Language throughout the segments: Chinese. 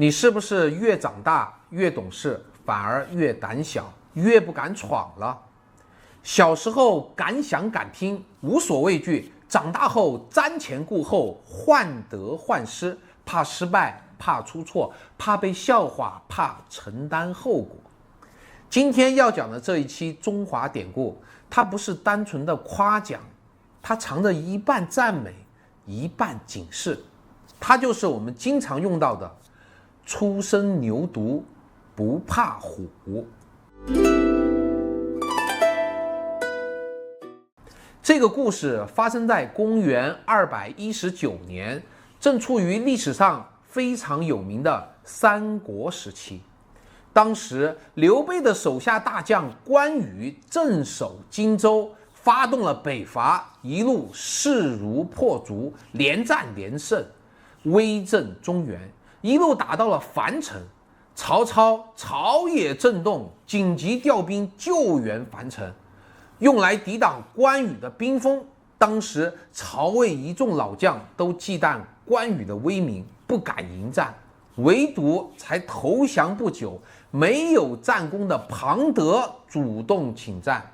你是不是越长大越懂事，反而越胆小，越不敢闯了？小时候敢想敢听，无所畏惧；长大后瞻前顾后，患得患失，怕失败，怕出错，怕被笑话，怕承担后果。今天要讲的这一期中华典故，它不是单纯的夸奖，它藏着一半赞美，一半警示。它就是我们经常用到的初生牛犊不怕虎。这个故事发生在公元219年，正处于历史上非常有名的三国时期。当时刘备的手下大将关羽镇守荆州，发动了北伐，一路势如破竹，连战连胜，威震中原，一路打到了樊城。曹操朝野震动，紧急调兵救援樊城，用来抵挡关羽的兵锋。当时曹魏一众老将都忌惮关羽的威名，不敢迎战，唯独才投降不久，没有战功的庞德主动请战。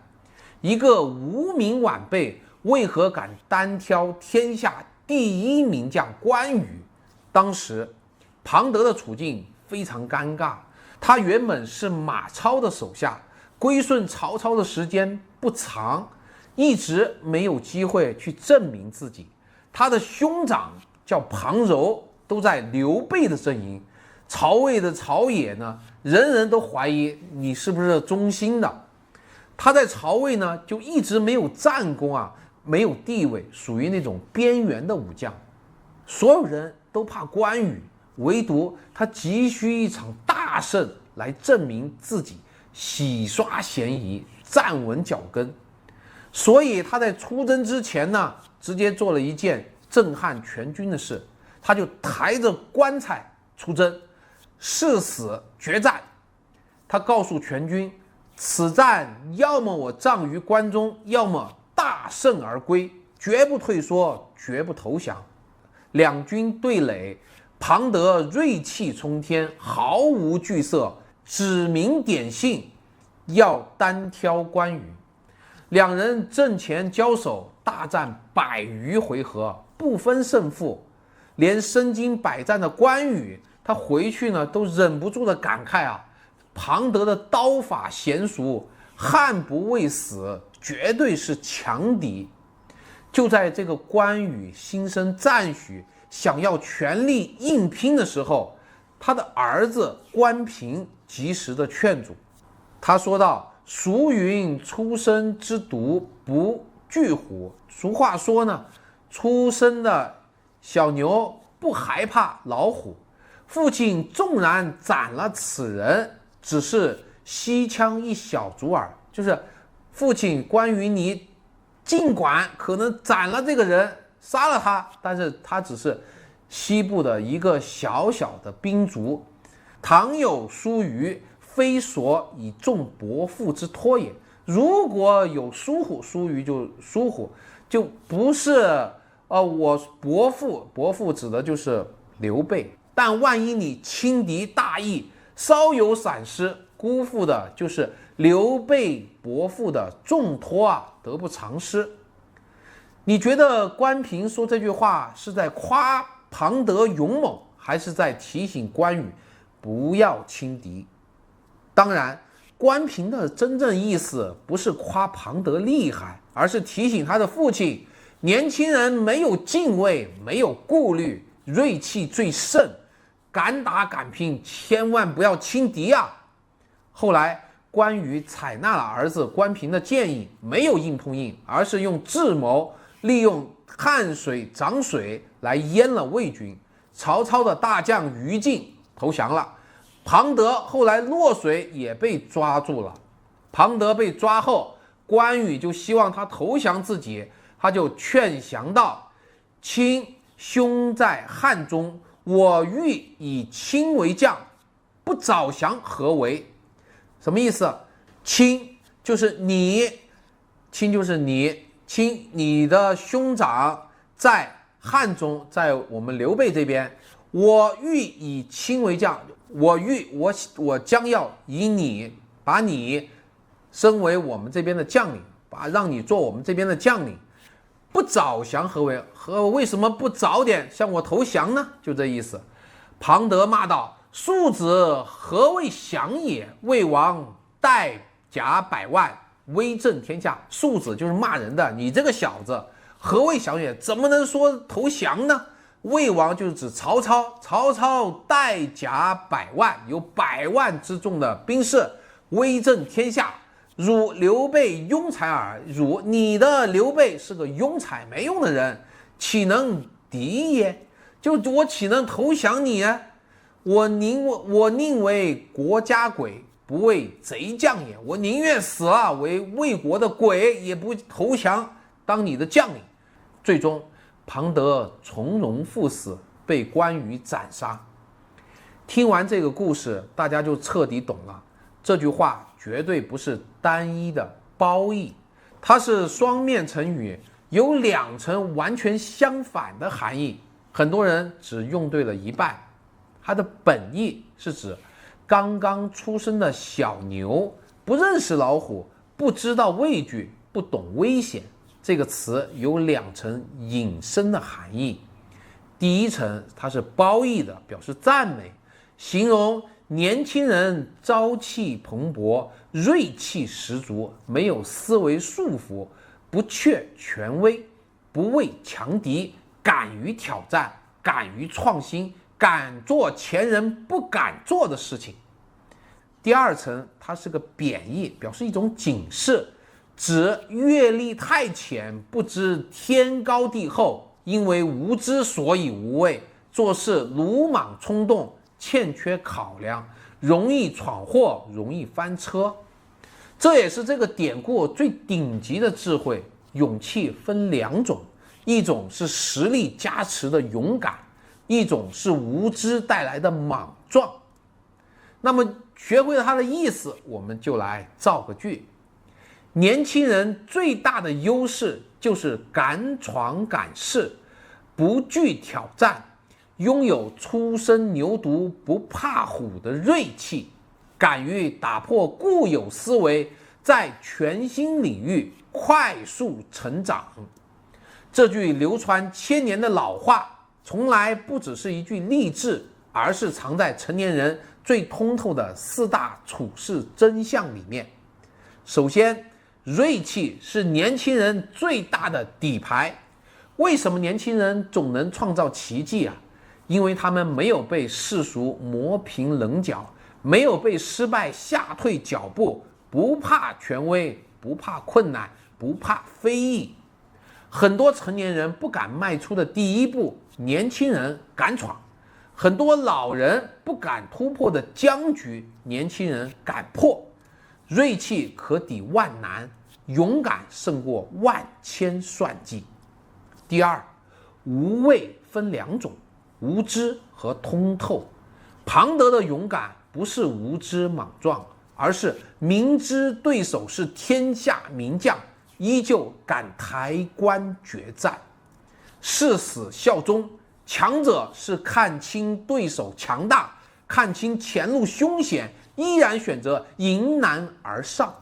一个无名晚辈，为何敢单挑天下第一名将关羽？当时庞德的处境非常尴尬，他原本是马超的手下，归顺曹操的时间不长，一直没有机会去证明自己。他的兄长叫庞柔，都在刘备的阵营。曹魏的曹野呢，人人都怀疑你是不是忠心的。他在曹魏呢，就一直没有战功啊，没有地位，属于那种边缘的武将。所有人都怕关羽，唯独他急需一场大胜来证明自己，洗刷嫌疑，站稳脚跟。所以他在出征之前呢，直接做了一件震撼全军的事，他就抬着棺材出征，誓死决战。他告诉全军，此战要么我葬于关中，要么大胜而归，绝不退缩，绝不投降。两军对垒，庞德锐气冲天，毫无惧色，指名点姓要单挑关羽。两人阵前交手，大战100余回合，不分胜负。连身经百战的关羽，他回去呢都忍不住的感慨啊，庞德的刀法娴熟，悍不畏死，绝对是强敌。就在这个关羽心生赞许，想要全力硬拼的时候，他的儿子关平及时的劝阻。他说道，俗云初生之犊不惧虎，俗话说呢，出生的小牛不害怕老虎。父亲纵然斩了此人，只是西羌一小卒耳，就是父亲关于你尽管可能斩了这个人，杀了他，但是他只是西部的一个小小的兵卒。倘有疏虞，非所以重伯父之托也。如果有疏忽，疏虞就疏忽，就不是我伯父指的就是刘备。但万一你轻敌大意，稍有闪失，辜负的就是刘备伯父的重托啊，得不偿失。你觉得关平说这句话是在夸庞德勇猛，还是在提醒关羽不要轻敌？当然，关平的真正意思不是夸庞德厉害，而是提醒他的父亲，年轻人没有敬畏，没有顾虑，锐气最盛，敢打敢拼，千万不要轻敌啊！后来关羽采纳了儿子关平的建议，没有硬碰硬，而是用智谋，利用汉水涨水来淹了魏军。曹操的大将于禁投降了，庞德后来落水也被抓住了。庞德被抓后，关羽就希望他投降自己，他就劝降道，卿兄在汉中，我欲以卿为将，不早降何为？什么意思？卿就是你，卿就是你，卿你的兄长在汉中，在我们刘备这边，我欲以卿为将，我将要把你升为我们这边的将领，让你做我们这边的将领。不早降为什么不早点向我投降呢？就这意思。庞德骂道：庶子何谓降也？魏王带甲100万，威震天下。庶子就是骂人的，你这个小子何谓降也？怎么能说投降呢？魏王就是指曹操，曹操带甲100万，有100万之众的兵士，威震天下。汝刘备庸才耳，你的刘备是个庸才没用的人，岂能敌也？就我岂能投降你啊？我宁为国家鬼，不为贼将也。我宁愿死了为魏国的鬼，也不投降当你的将领。最终庞德从容赴死，被关羽斩杀。听完这个故事，大家就彻底懂了，这句话绝对不是单一的褒义，它是双面成语，有2层完全相反的含义。很多人只用对了一半。它的本意是指刚刚出生的小牛不认识老虎，不知道畏惧，不懂危险。这个词有2层引申的含义。第一层它是褒义的，表示赞美，形容年轻人朝气蓬勃，锐气十足，没有思维束缚，不怯权威，不畏强敌，敢于挑战，敢于创新，敢做前人不敢做的事情。第2层它是个贬义，表示一种警示，指阅历太浅，不知天高地厚，因为无知所以无畏，做事鲁莽冲动，欠缺考量，容易闯祸，容易翻车。这也是这个典故最顶级的智慧。勇气分2种，一种是实力加持的勇敢，一种是无知带来的莽撞。那么学会了它的意思，我们就来造个句。年轻人最大的优势就是敢闯敢试，不惧挑战，拥有初生牛犊不怕虎的锐气，敢于打破固有思维，在全新领域快速成长。这句流传千年的老话，从来不只是一句励志，而是藏在成年人最通透的4大处世真相里面。首先，锐气是年轻人最大的底牌。为什么年轻人总能创造奇迹啊？因为他们没有被世俗磨平棱角，没有被失败吓退脚步，不怕权威，不怕困难，不怕非议。很多成年人不敢迈出的第一步，年轻人敢闯；很多老人不敢突破的僵局，年轻人敢破。锐气可抵万难，勇敢胜过万千算计。第2，无畏分2种，无知和通透。庞德的勇敢不是无知莽撞，而是明知对手是天下名将，依旧敢抬棺决战。誓死效忠，强者是看清对手强大，看清前路凶险，依然选择迎难而上。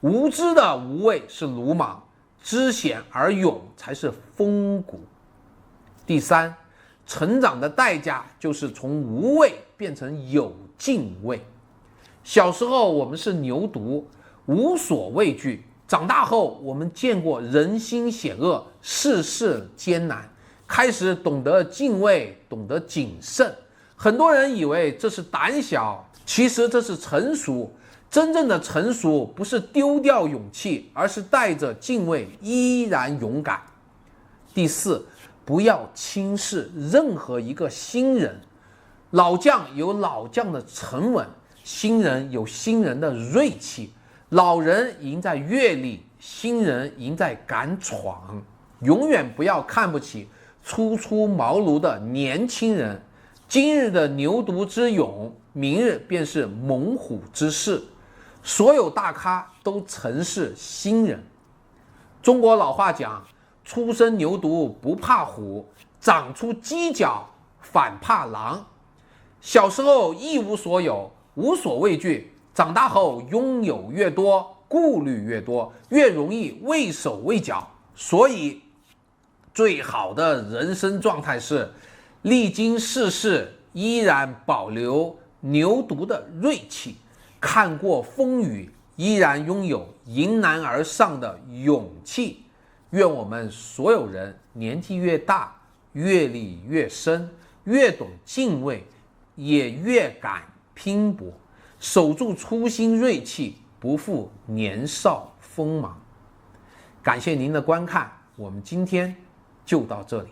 无知的无畏是鲁莽，知险而勇才是风骨。第3，成长的代价就是从无畏变成有敬畏。小时候我们是牛犊，无所畏惧，长大后我们见过人心险恶，世事艰难，开始懂得敬畏，懂得谨慎。很多人以为这是胆小，其实这是成熟。真正的成熟不是丢掉勇气，而是带着敬畏依然勇敢。第4，不要轻视任何一个新人。老将有老将的沉稳，新人有新人的锐气。老人赢在阅历，新人赢在敢闯。永远不要看不起初出茅庐的年轻人。今日的牛犊之勇，明日便是猛虎之势。所有大咖都曾是新人。中国老话讲，初生牛犊不怕虎，长出犄角反怕狼。小时候一无所有，无所畏惧，长大后拥有越多，顾虑越多，越容易畏手畏脚。所以最好的人生状态是历经世事依然保留牛犊的锐气，看过风雨依然拥有迎难而上的勇气。愿我们所有人年纪越大，阅历越深，越懂敬畏，也越敢拼搏，守住初心锐气，不负年少锋芒。感谢您的观看，我们今天就到这里。